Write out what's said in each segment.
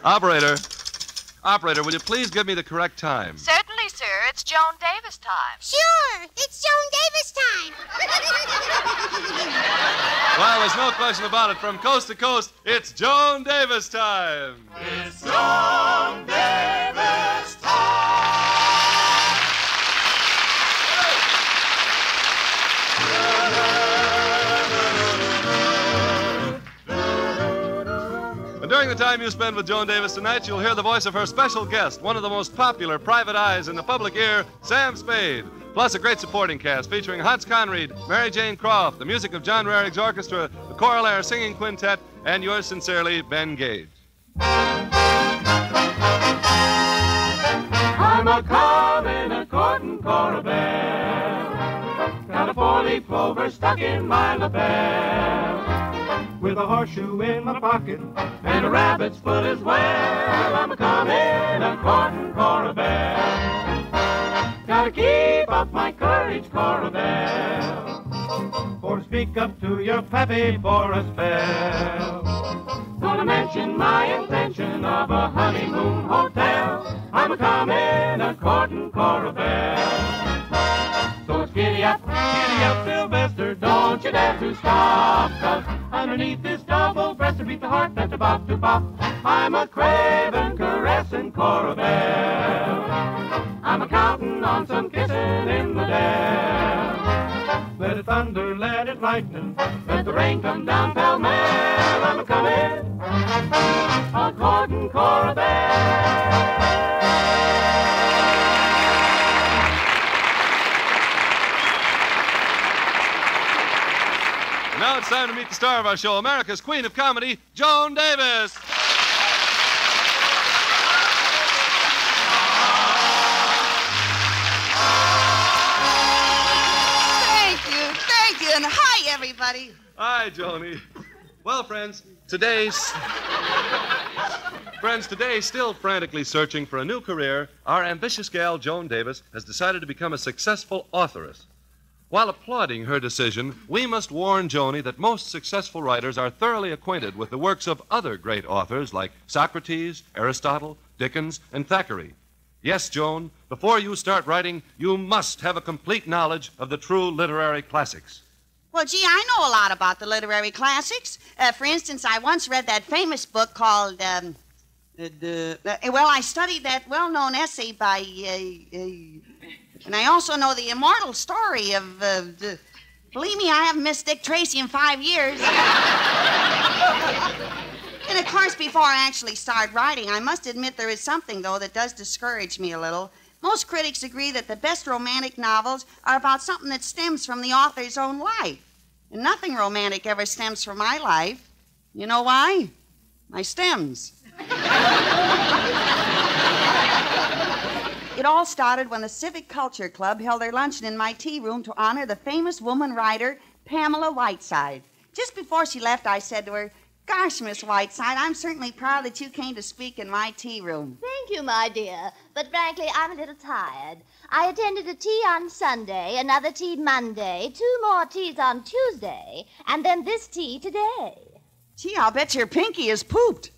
Operator, will you please give me the correct time? Certainly, sir. It's Joan Davis time. Sure, it's Joan Davis time. Well, there's no question about it. From coast to coast, it's Joan Davis time. It's Joan Davis time. And during the time you spend with Joan Davis tonight, you'll hear the voice of her special guest, one of the most popular private eyes in the public ear, Sam Spade. Plus a great supporting cast featuring Hans Conried, Mary Jane Croft, the music of John Rarig's orchestra, the Choral Air Singing Quintet, and yours sincerely, Ben Gage. I'm a comin' a courtin' Corabelle. Got a four-leaf clover stuck in my lapel. With a horseshoe in my pocket and a rabbit's foot as well. I'm a comin' a courtin' Corabelle. Gotta keep up my courage, Corabelle, for to speak up to your pappy for a spell. Gonna mention my intention of a honeymoon hotel. I'm a comin' a courtin' Corabelle. So it's giddy up, Sylvester, don't you dare to stop, 'cause underneath this double-breasted beat the heart that's about to pop. I'm a craving, caressing Corabelle. I'm a counting on some kissing in the dell. Let it thunder, let it lightning, let the rain come down pell-mell. I'm a comin', a courtin' Corabelle. Now it's time to meet the star of our show, America's Queen of Comedy, Joan Davis. Thank you, and hi, everybody. Hi, Joni. Well, friends, today, still frantically searching for a new career, our ambitious gal, Joan Davis, has decided to become a successful authoress. While applauding her decision, we must warn Joni that most successful writers are thoroughly acquainted with the works of other great authors like Socrates, Aristotle, Dickens, and Thackeray. Yes, Joan, before you start writing, you must have a complete knowledge of the true literary classics. Well, gee, I know a lot about the literary classics. For instance, I once read that famous book called, I studied that well-known essay by, and I also know the immortal story of, believe me, I haven't missed Dick Tracy in 5 years. And, of course, before I actually start writing, I must admit there is something, though, that does discourage me a little. Most critics agree that the best romantic novels are about something that stems from the author's own life. And nothing romantic ever stems from my life. You know why? My stems. It all started when the Civic Culture Club held their luncheon in my tea room to honor the famous woman writer, Pamela Whiteside. Just before she left, I said to her, "Gosh, Miss Whiteside, I'm certainly proud that you came to speak in my tea room." Thank you, my dear. But frankly, I'm a little tired. I attended a tea on Sunday, another tea Monday, 2 more teas on Tuesday, and then this tea today. Gee, I'll bet your pinky is pooped.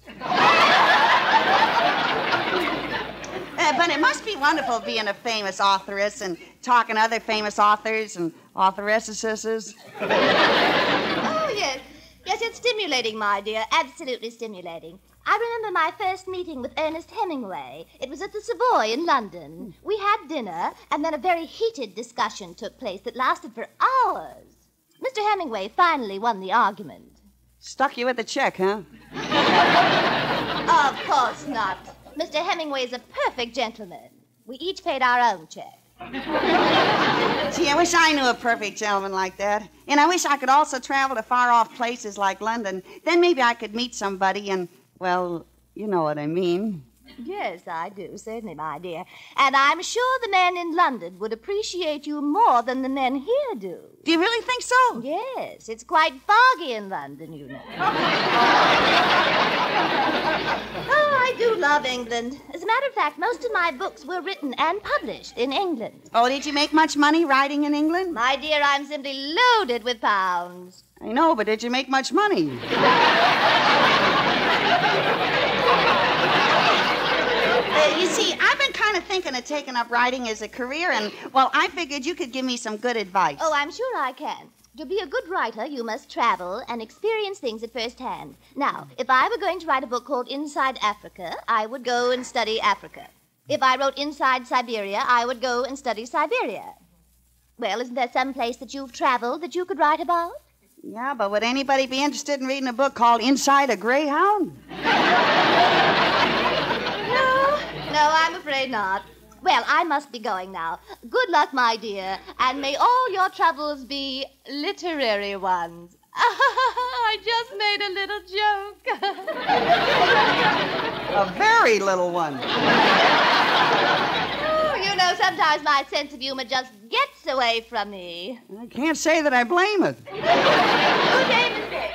But it must be wonderful being a famous authoress and talking to other famous authors and authoresses. Oh, yes. Yes, it's stimulating, my dear. Absolutely stimulating. I remember my first meeting with Ernest Hemingway. It was at the Savoy in London. We had dinner, and then a very heated discussion took place that lasted for hours. Mr. Hemingway finally won the argument. Stuck you with the check, huh? Of course not. Mr. Hemingway is a perfect gentleman. We each paid our own check. Gee, I wish I knew a perfect gentleman like that. And I wish I could also travel to far-off places like London. Then maybe I could meet somebody and, well, you know what I mean. Yes, I do, certainly, my dear. And I'm sure the men in London would appreciate you more than the men here do. Do you really think so? Yes, it's quite foggy in London, you know. Oh, I do love England. As a matter of fact, most of my books were written and published in England. Oh, did you make much money writing in England? My dear, I'm simply loaded with pounds. I know, but did you make much money? taken up writing as a career, and, well, I figured you could give me some good advice. Oh, I'm sure I can. To be a good writer, you must travel and experience things at first hand. Now, if I were going to write a book called Inside Africa, I would go and study Africa. If I wrote Inside Siberia, I would go and study Siberia. Well, isn't there some place that you've traveled that you could write about? Yeah, but would anybody be interested in reading a book called Inside a Greyhound? No, I'm afraid not. Well, I must be going now. Good luck, my dear, and may all your troubles be literary ones. I just made a little joke. A very little one. Oh, you know, sometimes my sense of humor just gets away from me. I can't say that I blame it. Good day, Miss Davis.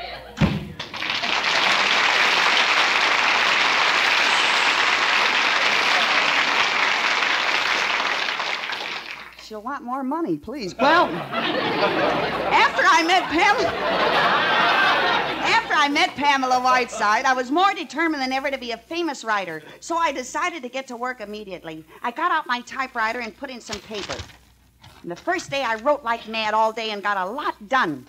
She'll want more money, please. Well, after I met Pamela Whiteside, I was more determined than ever to be a famous writer. So I decided to get to work immediately. I got out my typewriter and put in some paper. And the first day I wrote like mad all day and got a lot done.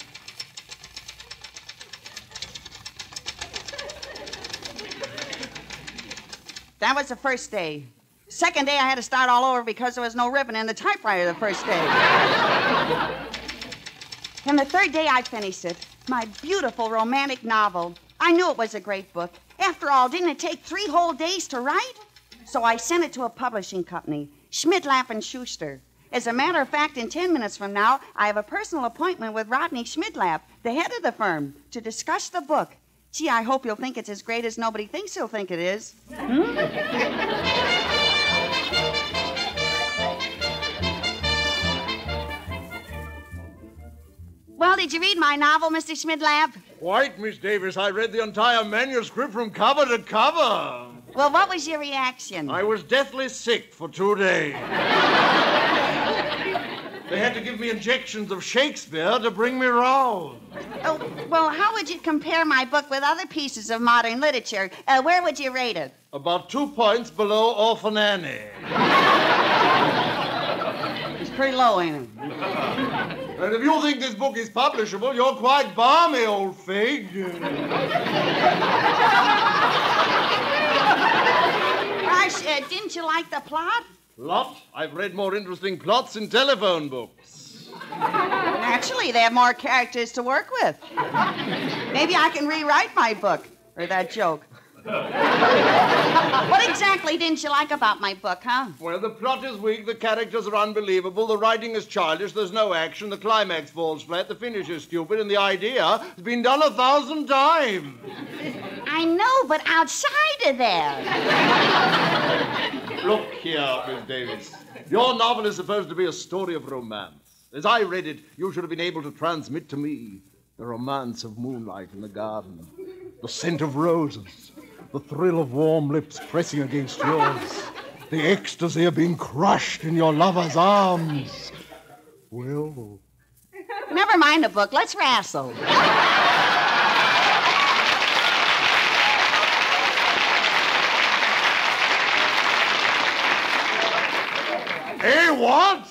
That was the first day. Second day, I had to start all over because there was no ribbon in the typewriter the first day. And the third day, I finished it. My beautiful romantic novel. I knew it was a great book. After all, didn't it take 3 whole days to write? So I sent it to a publishing company, Schmidlapp and Schuster. As a matter of fact, in 10 minutes from now, I have a personal appointment with Rodney Schmidlapp, the head of the firm, to discuss the book. Gee, I hope you'll think it's as great as nobody thinks he'll think it is. Well, did you read my novel, Mr. Schmidlapp? Quite, Miss Davis. I read the entire manuscript from cover to cover. Well, what was your reaction? I was deathly sick for 2 days. They had to give me injections of Shakespeare to bring me round. Oh, well, how would you compare my book with other pieces of modern literature? Where would you rate it? About 2 points below Orphan Annie. It's pretty low, ain't it? And if you think this book is publishable, you're quite balmy, old fig. Gosh, didn't you like the plot? Plot? I've read more interesting plots in telephone books. Naturally, they have more characters to work with. Maybe I can rewrite my book, or that joke. What exactly didn't you like about my book, huh? Well, the plot is weak, the characters are unbelievable, the writing is childish, there's no action, the climax falls flat, the finish is stupid, and the idea has been done 1,000 times. I know, but outside of there. Look here, Miss Davis. Your novel is supposed to be a story of romance. As I read it, you should have been able to transmit to me the romance of moonlight in the garden, the scent of roses, the thrill of warm lips pressing against yours, the ecstasy of being crushed in your lover's arms. Well... Never mind the book. Let's wrestle. Hey, what?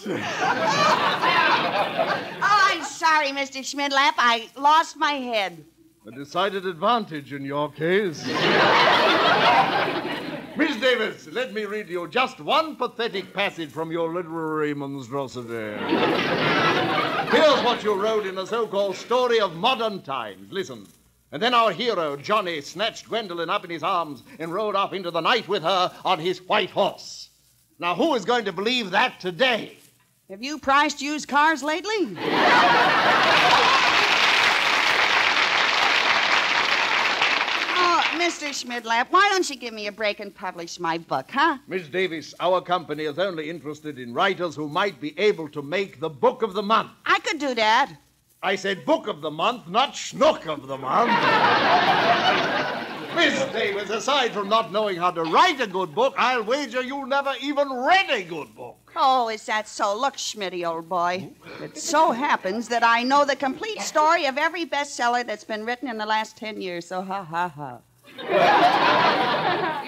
Oh, I'm sorry, Mr. Schmidlapp. I lost my head. A decided advantage in your case. Miss Davis, let me read you just one pathetic passage from your literary monstrosity. Here's what you wrote in a so-called story of modern times. Listen. And then our hero, Johnny, snatched Gwendolyn up in his arms and rode off into the night with her on his white horse. Now, who is going to believe that today? Have you priced used cars lately? Mr. Schmidlapp, why don't you give me a break and publish my book, huh? Miss Davis, our company is only interested in writers who might be able to make the book of the month. I could do that. I said book of the month, not schnook of the month. Miss Davis, aside from not knowing how to write a good book, I'll wager you never even read a good book. Oh, is that so? Look, Schmitty, old boy. It so happens that I know the complete story of every bestseller that's been written in the last 10 years, so ha, ha, ha.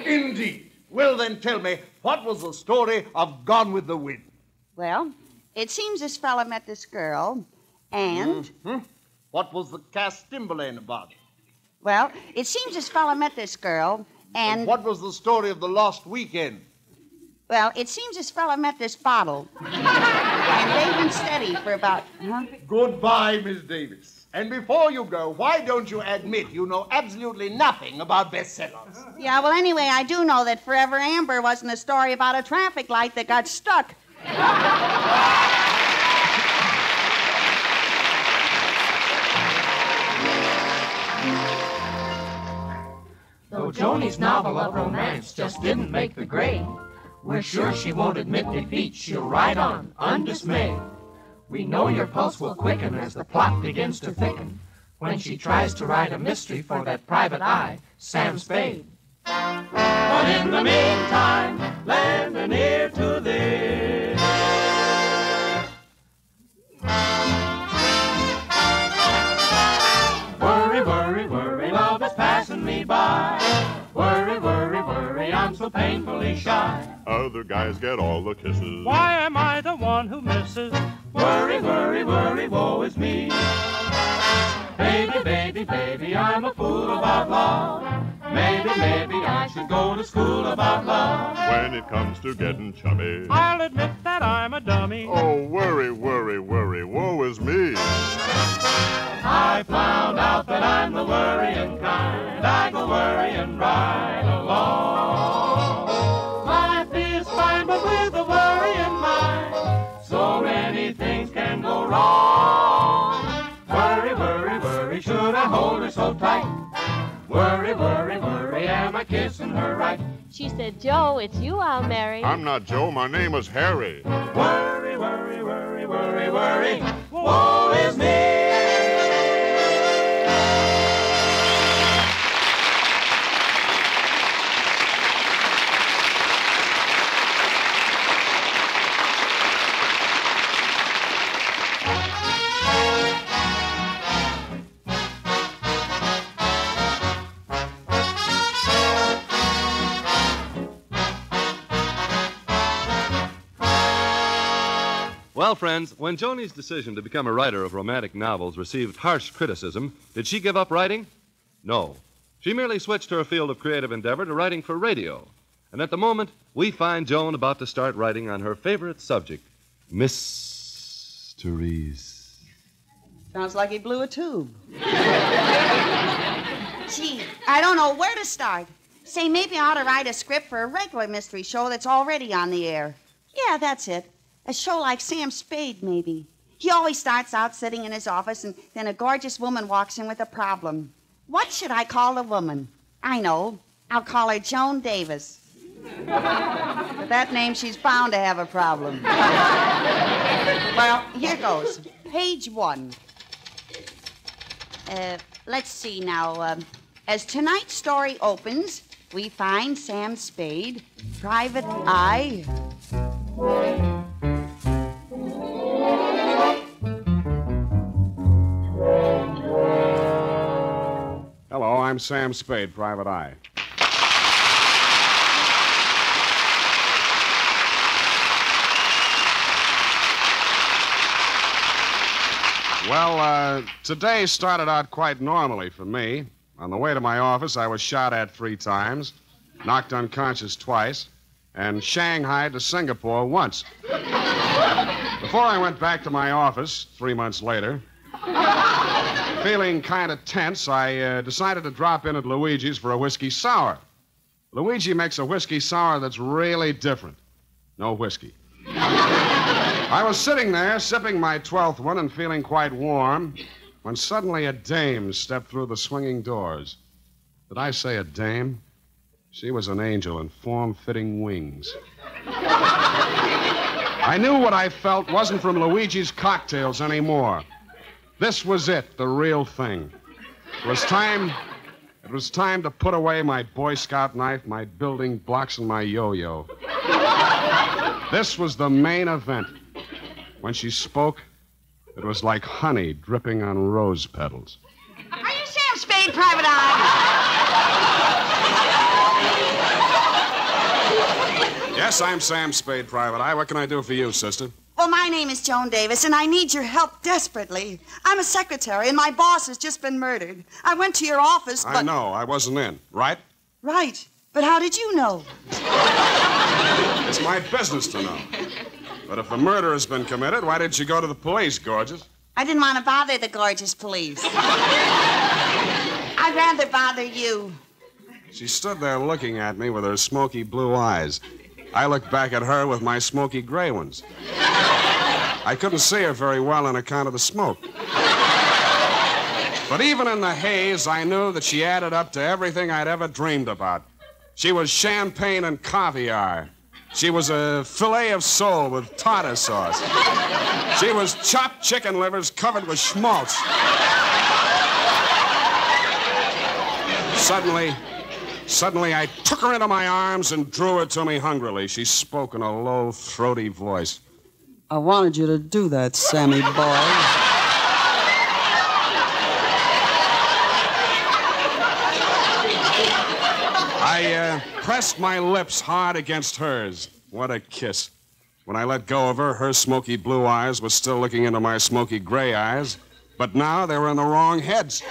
Indeed. Well, then tell me, what was the story of Gone with the Wind? Well, it seems this fella met this girl, and... What was the Cass Timberlane about? Well, it seems this fella met this girl, and... What was the story of the Lost Weekend? Well, it seems this fella met this bottle, and they've been steady for about... Goodbye, Miss Davis. And before you go, why don't you admit you know absolutely nothing about bestsellers? Yeah, well, anyway, I do know that Forever Amber wasn't a story about a traffic light that got stuck. Though Joni's novel of romance just didn't make the grade, we're sure she won't admit defeat. She'll ride on, undismayed. We know your pulse will quicken as the plot begins to thicken when she tries to write a mystery for that private eye, Sam Spade. But in the meantime, lend an ear to this. Worry, worry, worry, love is passing me by. Worry, worry, worry, I'm so painfully shy. Other guys get all the kisses. Why am I the one who misses? Worry, worry, worry, woe is me. Baby, baby, baby, I'm a fool about love. Maybe, maybe I should go to school about love. When it comes to getting chummy, I'll admit that I'm a dummy. oh, worry, worry, worry, woe is me. I found out that I'm the worrying kind. I go worrying right along. Life is fine, but with a worrying mind, so many things can go wrong. Worry, worry, worry, should I hold her so tight? Worry, worry, worry, am I kissing her right? She said, Joe, it's you I'll marry. I'm not Joe, my name is Harry. Worry, worry, worry, worry, worry, woe is me. Well, friends, when Joni's decision to become a writer of romantic novels received harsh criticism, did she give up writing? No. She merely switched her field of creative endeavor to writing for radio. And at the moment, we find Joan about to start writing on her favorite subject, mysteries. Sounds like he blew a tube. Gee, I don't know where to start. Say, maybe I ought to write a script for a regular mystery show that's already on the air. Yeah, that's it. A show like Sam Spade, maybe. He always starts out sitting in his office, and then a gorgeous woman walks in with a problem. What should I call the woman? I know. I'll call her Joan Davis. With that name, she's bound to have a problem. Well, here goes. Page 1. Let's see now. As tonight's story opens, we find Sam Spade, private eye. Hello, I'm Sam Spade, private eye. Well, today started out quite normally for me. On the way to my office, I was shot at 3 times, knocked unconscious twice, and shanghaied to Singapore once. Before I went back to my office 3 months later, feeling kind of tense, I decided to drop in at Luigi's for a whiskey sour. Luigi makes a whiskey sour that's really different. No whiskey. I was sitting there, sipping my 12th one and feeling quite warm, when suddenly a dame stepped through the swinging doors. Did I say a dame? She was an angel in form-fitting wings. I knew what I felt wasn't from Luigi's cocktails anymore. This was it, the real thing. It was time to put away my Boy Scout knife, my building blocks, and my yo-yo. This was the main event. When she spoke, it was like honey dripping on rose petals. Are you Sam Spade, private eye? Yes, I'm Sam Spade, Private Eye. What can I do for you, sister? Well, my name is Joan Davis, and I need your help desperately. I'm a secretary, and my boss has just been murdered. I went to your office, but... I know. I wasn't in. Right? Right. But how did you know? It's my business to know. But if the murder has been committed, why didn't you go to the police, gorgeous? I didn't want to bother the gorgeous police. I'd rather bother you. She stood there looking at me with her smoky blue eyes. I looked back at her with my smoky gray ones. I couldn't see her very well on account of the smoke. But even in the haze, I knew that she added up to everything I'd ever dreamed about. She was champagne and caviar. She was a fillet of sole with tartar sauce. She was chopped chicken livers covered with schmaltz. Suddenly, I took her into my arms and drew her to me hungrily. She spoke in a low, throaty voice. I wanted you to do that, Sammy boy. I pressed my lips hard against hers. What a kiss. When I let go of her, her smoky blue eyes were still looking into my smoky gray eyes, but now they were in the wrong heads.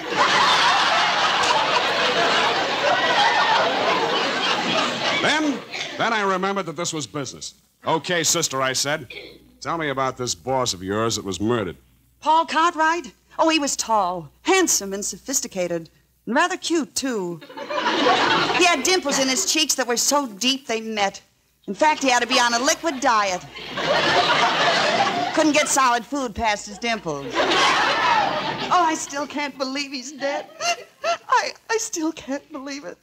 Then I remembered that this was business. Okay, sister, I said. Tell me about this boss of yours that was murdered. Paul Cartwright? Oh, he was tall, handsome, and sophisticated. And rather cute, too. He had dimples in his cheeks that were so deep they met. In fact, he had to be on a liquid diet. Couldn't get solid food past his dimples. Oh, I still can't believe he's dead. I still can't believe it.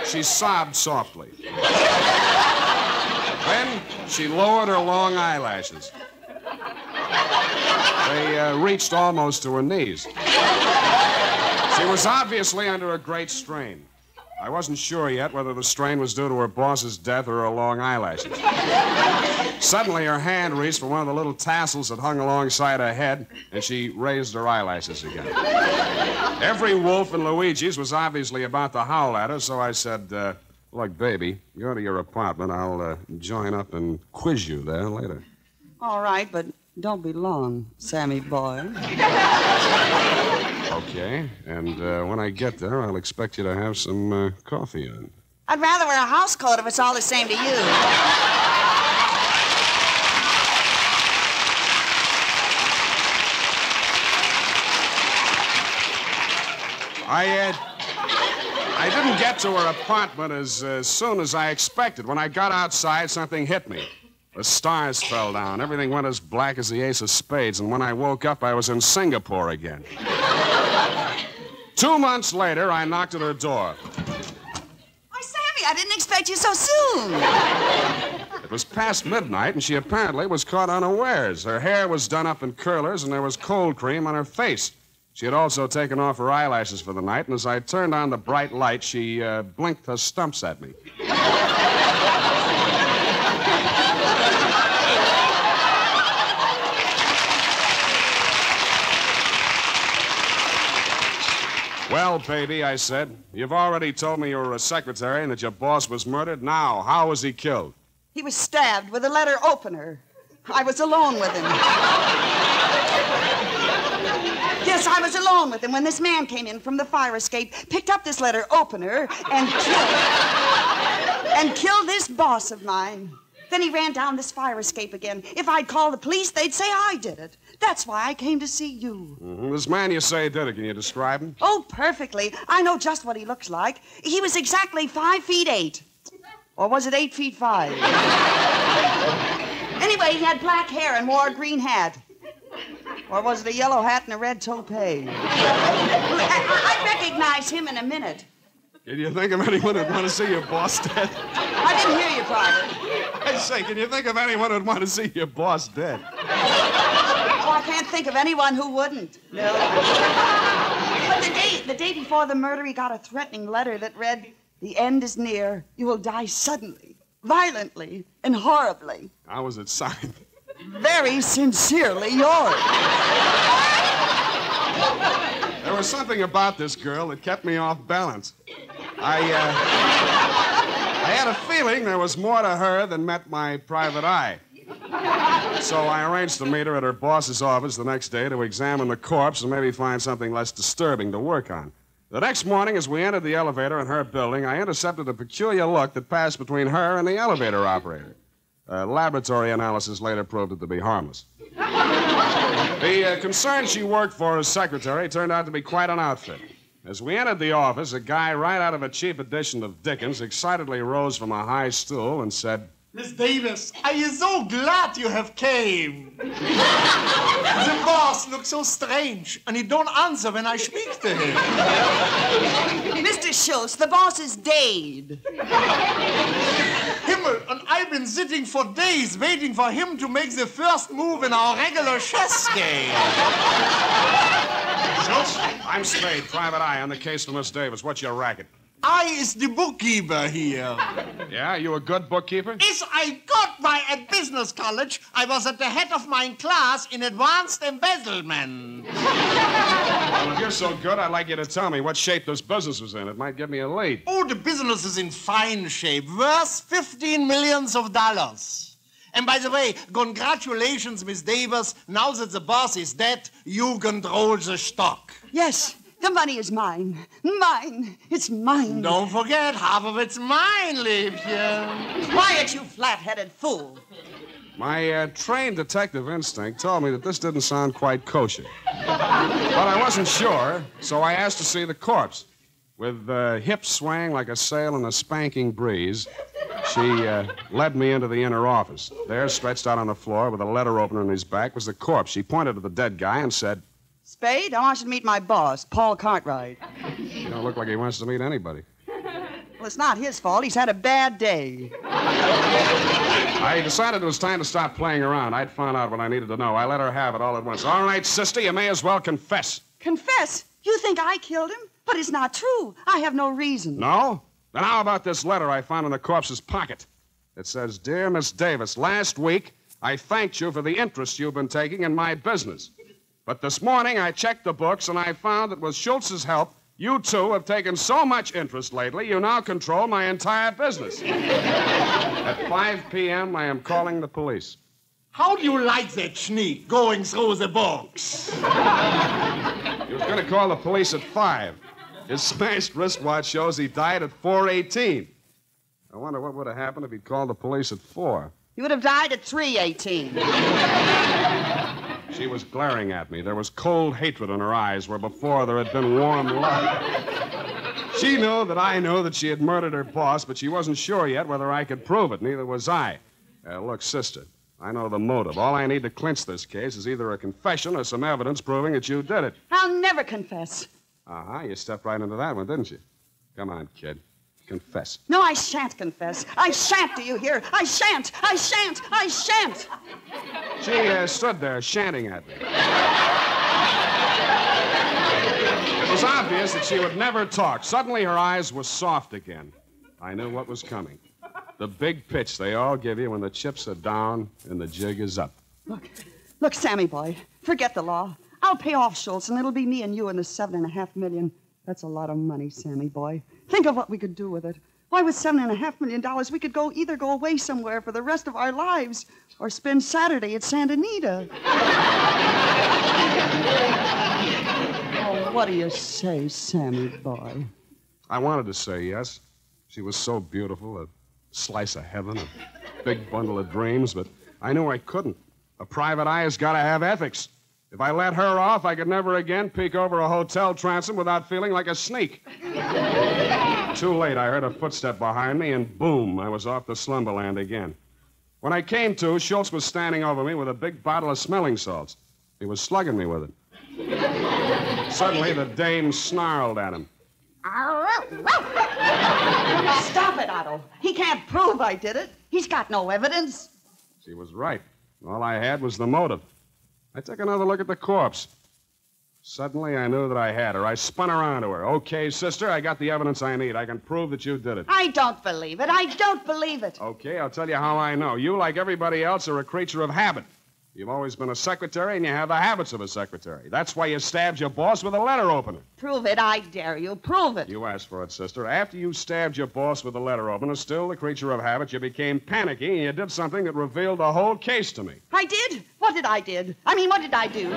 She sobbed softly. Then she lowered her long eyelashes. They reached almost to her knees. She was obviously under a great strain. I wasn't sure yet whether the strain was due to her boss's death or her long eyelashes. Suddenly, her hand reached for one of the little tassels that hung alongside her head, and she raised her eyelashes again. Every wolf in Luigi's was obviously about to howl at her, so I said, look, baby, go to your apartment. I'll join up and quiz you there later. All right, but don't be long, Sammy boy. Okay, and when I get there, I'll expect you to have some coffee on. I'd rather wear a house coat if it's all the same to you. I didn't get to her apartment as soon as I expected. When I got outside, something hit me. The stars fell down. Everything went as black as the ace of spades, and when I woke up, I was in Singapore again. 2 months later, I knocked at her door. Why, Sammy, I didn't expect you so soon. It was past midnight, and she apparently was caught unawares. Her hair was done up in curlers, and there was cold cream on her face. She had also taken off her eyelashes for the night, and as I turned on the bright light, she blinked her stumps at me. Well, baby, I said, you've already told me you were a secretary and that your boss was murdered. Now, how was he killed? He was stabbed with a letter opener. I was alone with him. Yes, I was alone with him when this man came in from the fire escape, picked up this letter opener, and killed this boss of mine. Then he ran down this fire escape again. If I'd call the police, they'd say I did it. That's why I came to see you. Mm-hmm. This man you say did it, can you describe him? Oh, perfectly. I know just what he looks like. He was exactly 5'8". Or was it 8'5"? Anyway, he had black hair and wore a green hat. Or was it a yellow hat and a red toupee? I'd recognize him in a minute. Can you think of anyone who'd want to see your boss dead? I didn't hear you, Private. I say, can you think of anyone who'd want to see your boss dead? Oh, I can't think of anyone who wouldn't. No. But the day before the murder, he got a threatening letter that read, "The end is near. You will die suddenly, violently, and horribly." How was it signed? Very sincerely yours. There was something about this girl that kept me off balance. I had a feeling there was more to her than met my private eye. So I arranged to meet her at her boss's office the next day to examine the corpse and maybe find something less disturbing to work on. The next morning, as we entered the elevator in her building, I intercepted a peculiar look that passed between her and the elevator operator. Laboratory analysis later proved it to be harmless. The concern she worked for as secretary turned out to be quite an outfit. As we entered the office, a guy right out of a cheap edition of Dickens excitedly rose from a high stool and said, Miss Davis, I am so glad you have came. The boss looks so strange, and he don't answer when I speak to him. Mr. Schultz, the boss is dead. Himmel, and I've been sitting for days waiting for him to make the first move in our regular chess game. Schultz, I'm Spade, private eye on the case for Miss Davis. What's your racket? I is the bookkeeper here. Yeah, you a good bookkeeper? Is I got my at business college. I was at the head of my class in advanced embezzlement. Well, if you're so good, I'd like you to tell me what shape this business was in. It might give me a lead. Oh, the business is in fine shape. Worth $15 million. And by the way, congratulations, Miss Davis. Now that the boss is dead, you control the stock. Yes. The money is mine. Mine. It's mine. Don't forget, half of it's mine, Liebchen. Quiet, you flat-headed fool. My trained detective instinct told me that this didn't sound quite kosher. But I wasn't sure, so I asked to see the corpse. With hips swaying like a sail in a spanking breeze, she led me into the inner office. There, stretched out on the floor with a letter opener in his back, was the corpse. She pointed to the dead guy and said, Spade, I want you to meet my boss, Paul Cartwright. You don't look like he wants to meet anybody. Well, it's not his fault. He's had a bad day. I decided it was time to stop playing around. I'd found out what I needed to know. I let her have it all at once. All right, sister, you may as well confess. Confess? You think I killed him? But it's not true. I have no reason. No? Then how about this letter I found in the corpse's pocket? It says, Dear Miss Davis, last week I thanked you for the interest you've been taking in my business. But this morning, I checked the books, and I found that with Schultz's help, you two have taken so much interest lately, you now control my entire business. At 5 p.m., I am calling the police. How do you like that sneak going through the books? He was going to call the police at 5. His smashed wristwatch shows he died at 4:18. I wonder what would have happened if he'd called the police at 4. You would have died at 3:18. She was glaring at me. There was cold hatred in her eyes where before there had been warm love. She knew that I knew that she had murdered her boss, but she wasn't sure yet whether I could prove it. Neither was I. Look, sister, I know the motive. All I need to clinch this case is either a confession or some evidence proving that you did it. I'll never confess. Uh-huh. You stepped right into that one, didn't you? Come on, kid. Confess. No, I shan't confess. I shan't, do you hear? I shan't. I shan't. I shan't. She stood there chanting at me. It was obvious that she would never talk. Suddenly, her eyes were soft again. I knew what was coming. The big pitch they all give you when the chips are down and the jig is up. Look, Sammy boy, forget the law. I'll pay off Schultz, and it'll be me and you and the $7.5 million. That's a lot of money, Sammy boy. Think of what we could do with it. Why, with $7.5 million, we could either go away somewhere for the rest of our lives or spend Saturday at Santa Anita. Oh, what do you say, Sammy boy? I wanted to say yes. She was so beautiful, a slice of heaven, a big bundle of dreams, but I knew I couldn't. A private eye has got to have ethics. If I let her off, I could never again peek over a hotel transom without feeling like a sneak. Too late, I heard a footstep behind me, and boom, I was off to slumberland again. When I came to, Schultz was standing over me with a big bottle of smelling salts. He was slugging me with it. Suddenly, the dame snarled at him. Stop it, Otto. He can't prove I did it. He's got no evidence. She was right. All I had was the motive. I took another look at the corpse. Suddenly, I knew that I had her. I spun around to her. Okay, sister, I got the evidence I need. I can prove that you did it. I don't believe it. I don't believe it. Okay, I'll tell you how I know. You, like everybody else, are a creature of habit. You've always been a secretary, and you have the habits of a secretary. That's why you stabbed your boss with a letter opener. Prove it, I dare you. Prove it. You asked for it, sister. After you stabbed your boss with a letter opener, still the creature of habit, you became panicky, and you did something that revealed the whole case to me. I did? What did I do? What did I do?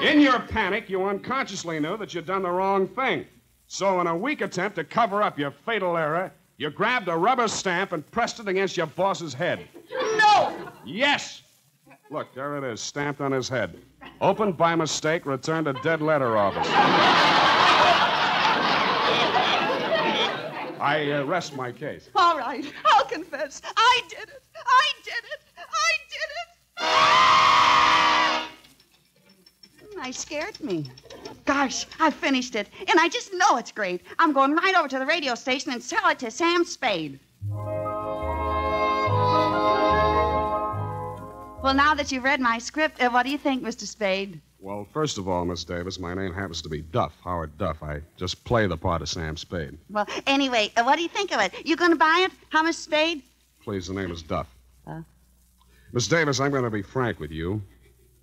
In your panic, you unconsciously knew that you'd done the wrong thing. So in a weak attempt to cover up your fatal error, you grabbed a rubber stamp and pressed it against your boss's head. No! Yes! Look, there it is, stamped on his head. Opened by mistake, returned to dead letter office. I rest my case. All right, I'll confess. I did it. I did it. I scared me. Gosh, I finished it. And I just know it's great. I'm going right over to the radio station and sell it to Sam Spade. Well, now that you've read my script, what do you think, Mr. Spade? Well, first of all, Miss Davis, my name happens to be Duff, Howard Duff. I just play the part of Sam Spade. Well, anyway, what do you think of it? You going to buy it, huh, Mr. Spade? Please, the name is Duff. Miss Davis, I'm going to be frank with you.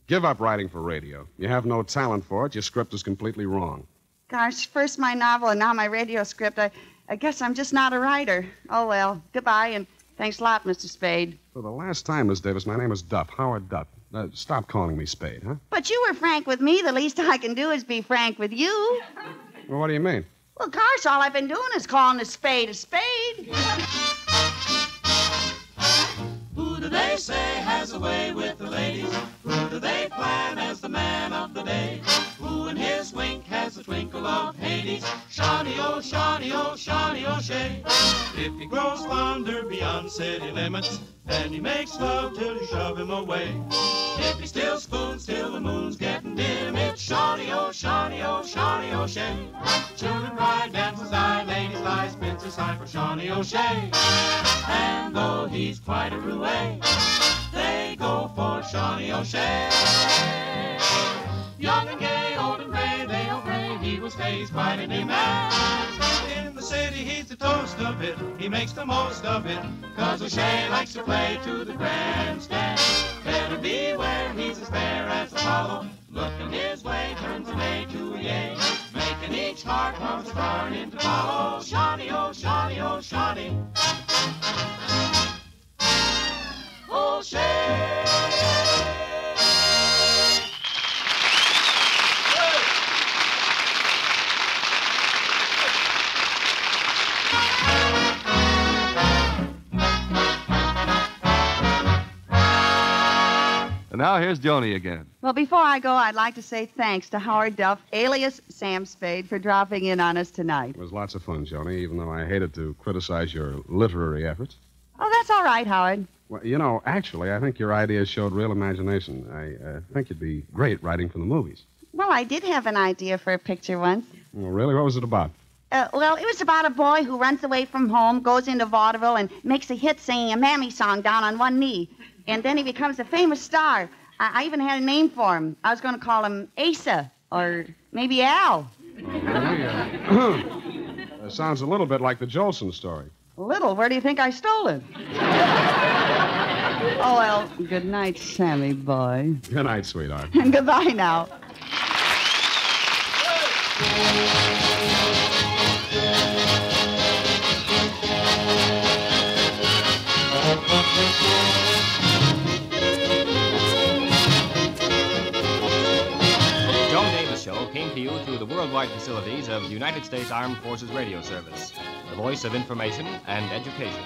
Give up writing for radio. You have no talent for it. Your script is completely wrong. Gosh, first my novel and now my radio script. I guess I'm just not a writer. Oh, well, goodbye, and thanks a lot, Mr. Spade. For the last time, Miss Davis, my name is Duff, Howard Duff. Stop calling me Spade, huh? But you were frank with me. The least I can do is be frank with you. Well, what do you mean? Well, gosh, all I've been doing is calling a spade a spade. Who do they say has a way with the ladies? Who do they plan as the man of the day? Who in his wink has the twinkle of Hades? Shawnee, oh, Shawnee, oh, Shawnee, oh, Shay. If he grows fonder beyond city limits, then he makes love till you shove him away. If he still spoons till the moon's getting dim, it's Shawnee, oh, Shawnee, oh, Shawnee, oh, Shay. Children ride, dances die, ladies lie, spins a sigh for Shawnee O'Shea. And though he's quite a roue, they go for Shawnee O'Shea. Young and gay, old and gray, they all pray he will stay, he's quite a new man. In the city, he's the toast of it, he makes the most of it, 'cause O'Shea likes to play to the grandstand. Better beware, he's as fair as Apollo, looking his way turns a nay to a yea, making each heart once burn into hollow. Shawnee, oh, Shawnee, oh, Shawnee. O'Shea. And now here's Joni again. Well, before I go, I'd like to say thanks to Howard Duff, alias Sam Spade, for dropping in on us tonight. It was lots of fun, Joni, even though I hated to criticize your literary efforts. Oh, that's all right, Howard. Well, you know, actually, I think your ideas showed real imagination. I think you'd be great writing for the movies. Well, I did have an idea for a picture once. Well, really? What was it about? Well, it was about a boy who runs away from home, goes into vaudeville, and makes a hit singing a mammy song down on one knee. And then he becomes a famous star. I even had a name for him. I was going to call him Asa, or maybe Al. That sounds a little bit like the Jolson story. Little? Where do you think I stole it? Oh, well, good night, Sammy boy. Good night, sweetheart. And goodbye now. Joan Davis Show came to you through the worldwide facilities of the United States Armed Forces Radio Service, the voice of information and education.